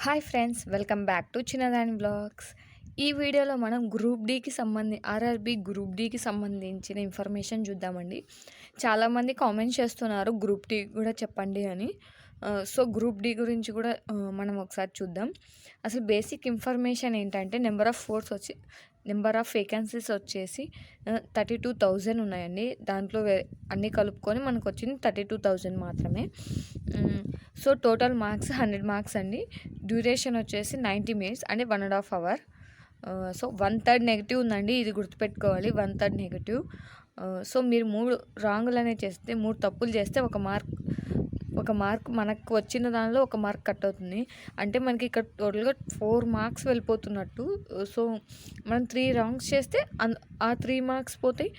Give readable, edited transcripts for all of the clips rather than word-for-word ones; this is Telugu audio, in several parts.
Hi friends, welcome back to చిన్నదాని బ్లాగ్స్. ఈ వీడియోలో మనం ఆర్ఆర్బి గ్రూప్ డీకి సంబంధించిన ఇన్ఫర్మేషన్ చూద్దామండి. చాలామంది కామెంట్స్ చేస్తున్నారు గ్రూప్ డి కూడా చెప్పండి అని. సో గ్రూప్ డి గురించి కూడా మనం ఒకసారి చూద్దాం. అసలు బేసిక్ ఇన్ఫర్మేషన్ ఏంటంటే నెంబర్ ఆఫ్ వేకెన్సీస్ వచ్చేసి 32,000 ఉన్నాయండి. దాంట్లో అన్నీ కలుపుకొని మనకు వచ్చింది 32,000 మాత్రమే. సో టోటల్ మార్క్స్ 100 మార్క్స్ అండి. డ్యూరేషన్ వచ్చేసి 90 మినిట్స్ అంటే 1.5 అవర్. సో 1/3 నెగిటివ్ ఉందండి, ఇది గుర్తుపెట్టుకోవాలి. 1/3 నెగిటివ్. సో మీరు 3 రాంగులు అనేవి చేస్తే, 3 తప్పులు చేస్తే ఒక మార్క్ మనకు వచ్చిన దానిలో ఒక మార్క్ కట్ అవుతుంది. అంటే మనకి ఇక్కడ టోటల్గా 4 మార్క్స్ వెళ్ళిపోతున్నట్టు. సో మనం 3 రాంగ్స్ చేస్తే ఆ 3 మార్క్స్ పోతాయి,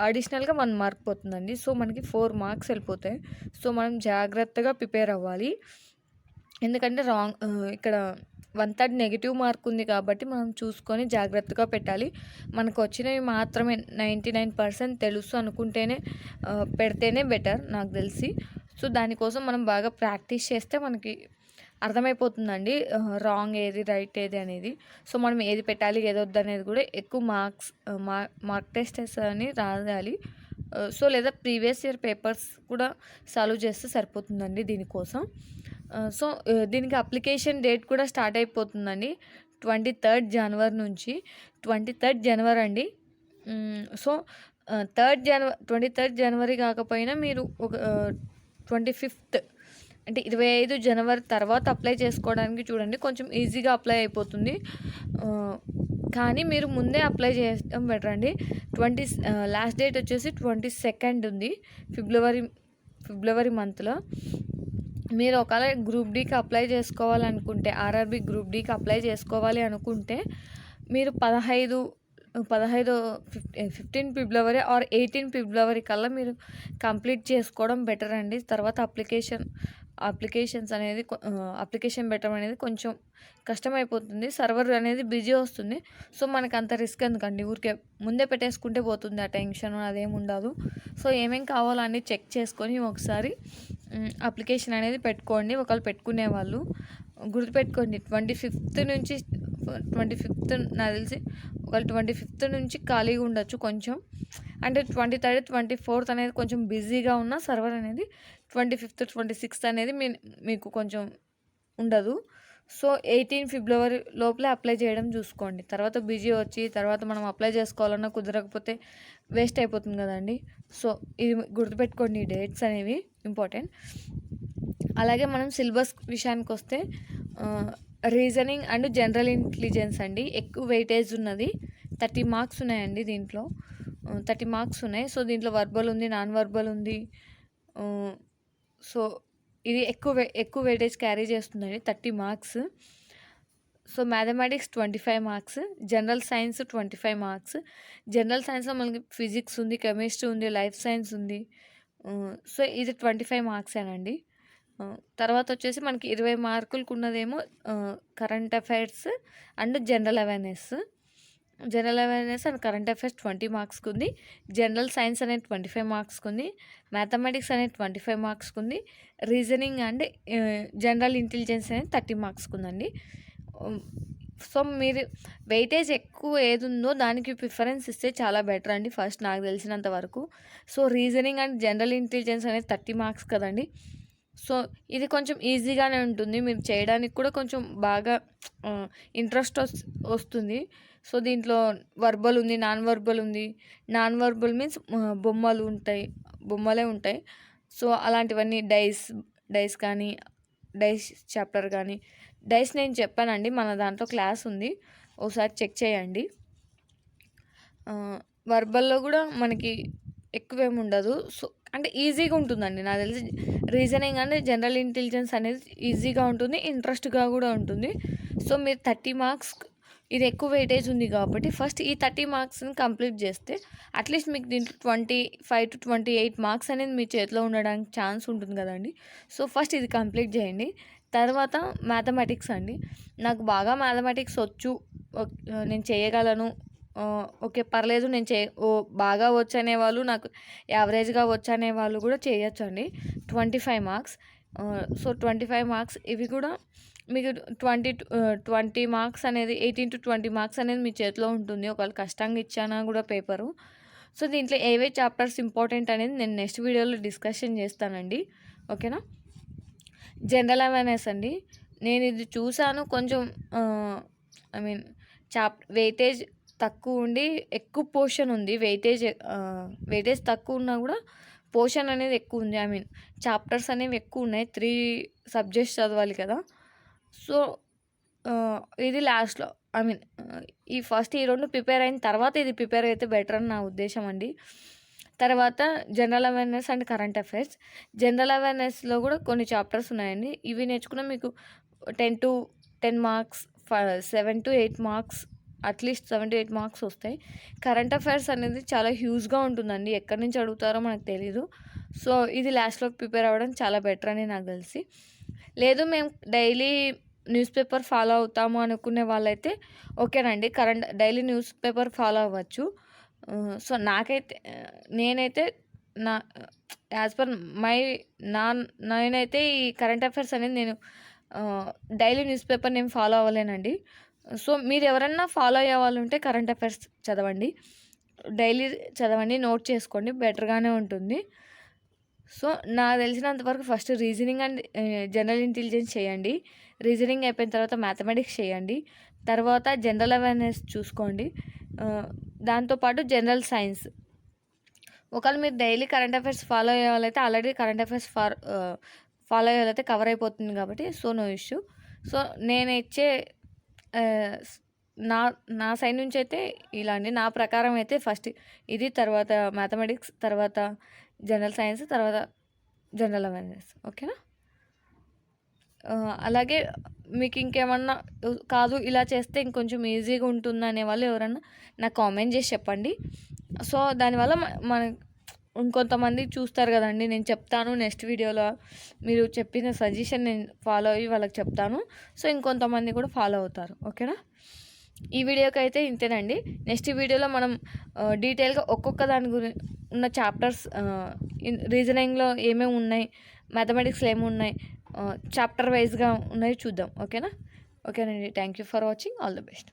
అడిషనల్గా 1 మార్క్ పోతుందండి. సో మనకి 4 మార్క్స్ వెళ్ళిపోతాయి. సో మనం జాగ్రత్తగా ప్రిపేర్ అవ్వాలి. ఎందుకంటే ఇక్కడ 1/3 నెగిటివ్ మార్క్ ఉంది కాబట్టి మనం చూసుకొని జాగ్రత్తగా పెట్టాలి. మనకు వచ్చినవి మాత్రమే 99% తెలుసు అనుకుంటేనే పెడితేనే బెటర్ నాకు తెలిసి. సో దానికోసం మనం బాగా ప్రాక్టీస్ చేస్తే మనకి అర్థమైపోతుందండి రాంగ్ ఏది రైట్ ఏది అనేది. సో మనం ఏది పెట్టాలి ఏది వద్దు అనేది కూడా ఎక్కువ మార్క్ టెస్టెస్ అని రాయాలి. సో లేదా ప్రీవియస్ ఇయర్ పేపర్స్ కూడా సాల్వ్ చేస్తే సరిపోతుందండి దీనికోసం. సో దీనికి అప్లికేషన్ డేట్ కూడా స్టార్ట్ అయిపోతుందండి 23rd జనవరి నుంచి. 23rd జనవరి అండి. సో 23rd జనవరి కాకపోయినా మీరు ఒక 25th అంటే 25 జనవరి తర్వాత అప్లై చేసుకోవడానికి చూడండి, కొంచెం ఈజీగా అప్లై అయిపోతుంది. కానీ మీరు ముందే అప్లై చేయడం బెటర్ అండి. లాస్ట్ డేట్ వచ్చేసి 22nd ఉంది, ఫిబ్రవరి మంత్లో. మీరు ఒకవేళ గ్రూప్ డీకి అప్లై చేసుకోవాలనుకుంటే, ఆర్ఆర్బి గ్రూప్ డీకి అప్లై చేసుకోవాలి అనుకుంటే మీరు 15 ఫిబ్రవరి ఆర్ 18 ఫిబ్రవరి కల్లా మీరు కంప్లీట్ చేసుకోవడం బెటర్ అండి. తర్వాత అప్లికేషన్ పెట్టడం అనేది కొంచెం కష్టమైపోతుంది, సర్వర్ అనేది బిజీ వస్తుంది. సో మనకు అంత రిస్క్ ఎందుకండి, ఊరికే ముందే పెట్టేసుకుంటే పోతుంది, ఆ టెన్షన్ అదేమి ఉండదు. సో ఏమేం కావాలో అన్నీ చెక్ చేసుకొని ఒకసారి అప్లికేషన్ అనేది పెట్టుకోండి. ఒకవేళ పెట్టుకునే వాళ్ళు గుర్తుపెట్టుకోండి, 25th నాకు తెలిసి ఒకవేళ 25th నుంచి ఖాళీగా ఉండొచ్చు కొంచెం. అంటే 23rd 24th అనేది కొంచెం బిజీగా ఉన్న సర్వర్ అనేది 25th 26th అనేది మీకు కొంచెం ఉండదు. సో 18 ఫిబ్రవరి లోపలే అప్లై చేయడం చూసుకోండి. తర్వాత బిజీ వచ్చి తర్వాత మనం అప్లై చేసుకోవాలన్నా కుదరకపోతే వేస్ట్ అయిపోతుంది కదండి. సో ఇది గుర్తుపెట్టుకోండి, ఈ డేట్స్ అనేవి ఇంపార్టెంట్. అలాగే మనం సిలబస్ విషయానికి వస్తే రీజనింగ్ అండ్ జనరల్ ఇంటెలిజెన్స్ అండి ఎక్కువ వెయిటేజ్ ఉన్నది. 30 మార్క్స్ ఉన్నాయండి దీంట్లో. 30 మార్క్స్ ఉన్నాయి. సో దీంట్లో వర్బల్ ఉంది, నాన్ వర్బల్ ఉంది. సో ఇది ఎక్కువ వెయిటేజ్ క్యారీ చేస్తుందండి, 30 marks. So mathematics 25 marks, general science 25 marks. General సైన్స్లో మనకి ఫిజిక్స్ ఉంది, కెమిస్ట్రీ ఉంది, లైఫ్ సైన్స్ ఉంది. సో ఇది 25 మార్క్సేనండి. తర్వాత వచ్చేసి మనకి 20 మార్కులకు ఉన్నదేమో current affairs and general awareness and current affairs 20 మార్క్స్కి ఉంది. జనరల్ సైన్స్ అనేది 25 మార్క్స్కి ఉంది. మ్యాథమెటిక్స్ అనేది 25 మార్క్స్కి ఉంది. రీజనింగ్ అండ్ జనరల్ ఇంటెలిజెన్స్ అనేది 30 మార్క్స్కి ఉందండి. సో మీరు వెయిటేజ్ ఎక్కువ ఏది ఉందో దానికి ప్రిఫరెన్స్ ఇస్తే చాలా బెటర్ అండి, ఫస్ట్ నాకు తెలిసినంత వరకు. So reasoning and general intelligence అనేది 30 మార్క్స్ కదండి. సో ఇది కొంచెం ఈజీగానే ఉంటుంది, మీరు చేయడానికి కూడా కొంచెం బాగా ఇంట్రెస్ట్ వస్తుంది. సో దీంట్లో వర్బల్ ఉంది, నాన్ వర్బల్ ఉంది. నాన్ వర్బల్ మీన్స్ బొమ్మలే ఉంటాయి. సో అలాంటివన్నీ డైస్ కానీ, డైస్ చాప్టర్ కానీ, డైస్ నేను చెప్పానండి, మన దాంట్లో క్లాస్ ఉంది, ఒకసారి చెక్ చేయండి. వర్బల్లో కూడా మనకి ఎక్కువేమి ఉండదు. సో అంటే ఈజీగా ఉంటుందండి నాకు తెలిసి. రీజనింగ్ అంటే జనరల్ ఇంటెలిజెన్స్ అనేది ఈజీగా ఉంటుంది, ఇంట్రెస్ట్గా కూడా ఉంటుంది. సో మీరు 30 మార్క్స్, ఇది ఎక్కువ వెయిటేజ్ ఉంది కాబట్టి ఫస్ట్ ఈ 30 మార్క్స్ని కంప్లీట్ చేస్తే అట్లీస్ట్ మీకు దీంట్లో 25 to 28 మార్క్స్ అనేది మీ చేతిలో ఉండడానికి ఛాన్స్ ఉంటుంది కదండి. సో ఫస్ట్ ఇది కంప్లీట్ చేయండి. తర్వాత మ్యాథమెటిక్స్ అండి, నాకు బాగా మ్యాథమెటిక్స్ వచ్చు, నేను చేయగలను, ఓకే పర్లేదు, బాగా వచ్చు అనేవాళ్ళు, నాకు యావరేజ్గా వచ్చు అనేవాళ్ళు కూడా చేయొచ్చు అండి. 25 మార్క్స్. సో 25 మార్క్స్ ఇవి కూడా మీకు 20 మార్క్స్ అనేది 18-20 మార్క్స్ అనేది మీ చేతిలో ఉంటుంది. ఒకవేళ కష్టంగా ఇచ్చానా కూడా పేపరు. సో, దీంట్లో ఏవే చాప్టర్స్ ఇంపార్టెంట్ అనేది నేను నెక్స్ట్ వీడియోలో డిస్కషన్ చేస్తానండి. ఓకేనా? జనరల్ అవేర్నెస్ అండి. నేను ఇది చూసాను కొంచెం ఐ మీన్ వెయిటేజ్ తక్కువ ఉండి ఎక్కువ పోర్షన్ ఉంది. వెయిటేజ్ తక్కువ ఉన్నా కూడా పోర్షన్ అనేది ఎక్కువ ఉంది. ఐ మీన్ చాప్టర్స్ అనేవి ఎక్కువ ఉన్నాయి. 3 సబ్జెక్ట్స్ చదవాలి కదా! సో, ఇది లాస్ట్‌లో ఐ మీన్ ఈ 2 ప్రిపేర్ అయిన తర్వాత ఇది ప్రిపేర్ అయితే బెటర్ అని నా ఉద్దేశం అండి. తర్వాత general awareness and current affairs. జనరల్ అవేర్నెస్‌లో కూడా కొన్ని చాప్టర్స్ ఉన్నాయండి. ఇవి నేర్చుకున్న మీకు 10 మార్క్స్ 7-8 మార్క్స్ అట్‌లీస్ట్ 7-8 మార్క్స్ వస్తాయి. కరెంట్ అఫైర్స్ అనేది చాలా హ్యూజ్‌గా ఉంటుందండి. ఎక్కడి నుంచి అడుగుతారో మనకు తెలీదు. సో, ఇది లాస్ట్‌లోకి ప్రిపేర్ అవ్వడం చాలా బెటర్ అని నాకు తెలిసి. లేదు మేము డైలీ న్యూస్ పేపర్ ఫాలో అవుతాము అనుకునే వాళ్ళైతే ఓకేనండి. డైలీ న్యూస్ పేపర్ ఫాలో అవ్వచ్చు. సో, నేనైతే నా యాజ్ పర్ నేనైతే ఈ కరెంట్ అఫైర్స్ అనేది నేను డైలీ న్యూస్ పేపర్ నేను ఫాలో అవ్వలేనండి. సో, మీరు ఎవరన్నా ఫాలో అయ్యే వాళ్ళు ఉంటే కరెంట్ అఫైర్స్ చదవండి. డైలీ చదవండి. నోట్ చేసుకోండి. బెటర్‌గానే ఉంటుంది. సో, నాకు తెలిసినంత వరకు first reasoning and general intelligence చేయండి. రీజనింగ్ అయిపోయిన తర్వాత మ్యాథమెటిక్స్ చేయండి. తర్వాత జనరల్ అవేర్నెస్ చూసుకోండి. దాంతోపాటు జనరల్ సైన్స్. ఒకవేళ మీరు డైలీ కరెంట్ అఫైర్స్ ఫాలో అయ్యే వాళ్ళైతే ఆల్రెడీ కరెంట్ అఫైర్స్ ఫాలో అయ్యే వాళ్ళైతే కవర్ అయిపోతుంది కాబట్టి సో, నో ఇష్యూ. సో, నేను ఇచ్చే నా సైడ్ నుంచి అయితే ఇలా అండి. నా ప్రకారం అయితే ఫస్ట్ ఇది, తర్వాత మ్యాథమెటిక్స్, తర్వాత జనరల్ సైన్స్, తర్వాత జనరల్ అవేర్నెస్. ఓకేనా? అలాగే మీకు ఇంకేమన్నా కాదు ఇలా చేస్తే ఇంకొంచెం ఈజీగా ఉంటుంది అనే వాళ్ళు ఎవరన్నా నాకు కామెంట్ చేసి చెప్పండి. సో, దానివల్ల మన ఇంకొంతమంది చూస్తారు కదండి. నేను చెప్తాను నెక్స్ట్ వీడియోలో మీరు చెప్పిన సజెషన్ నేను ఫాలో అయ్యి వాళ్ళకి చెప్తాను. సో, ఇంకొంతమంది కూడా ఫాలో అవుతారు. ఓకేనా? ఈ వీడియోకి అయితే ఇంతేనండి. నెక్స్ట్ వీడియోలో మనం డీటెయిల్గా ఒక్కొక్క దాని ఉన్న చాప్టర్స్ రీజనింగ్లో ఏమేమి ఉన్నాయి, మ్యాథమెటిక్స్లో ఏమున్నాయి, చాప్టర్ వైజ్గా ఉన్నాయి చూద్దాం. ఓకేనా? ఓకేనండి. Thank you for watching. All the best.